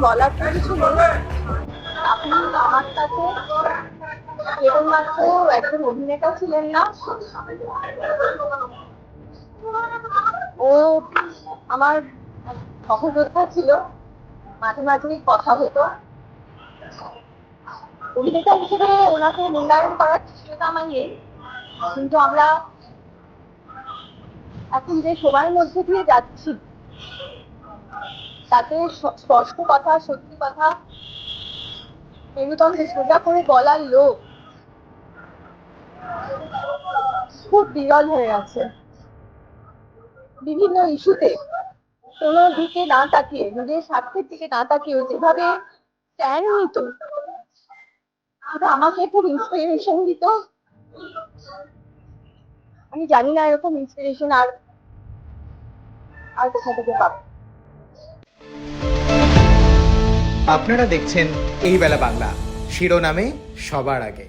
বলার তো কিছু নেই। আপনি আমার কাছে কেবলমাত্র একজন অভিনেতা ছিলেন না, ও আমার সহযোদ্ধা ছিল। মাঝে মাঝে কথা হতো। অভিনেতা হিসেবে ওনাকে মূল্যায়ন করার চেষ্টা আমার নেই, কিন্তু আমরা এখন যে সময়ের মধ্যে দিয়ে যাচ্ছি তাতে স্পষ্ট কথা, সত্যি কথা মেরুদণ্ডে সোজা করে বলার লোক খুব বিরল হয়ে আছে। বিভিন্ন ইস্যুতে কোনো দিকে না তাকিয়ে, নিজের স্বার্থের দিকে না তাকিয়ে যেভাবে স্ট্যান্ড নিত, এটা আমাকে খুব ইন্সপিরেশন দিত। আমি জানি না এরকম ইন্সপিরেশন আর আর কোথা থেকে পাবো। আপনারা দেখছেন এই বেলা বাংলা, শিরোনামে সবার আগে।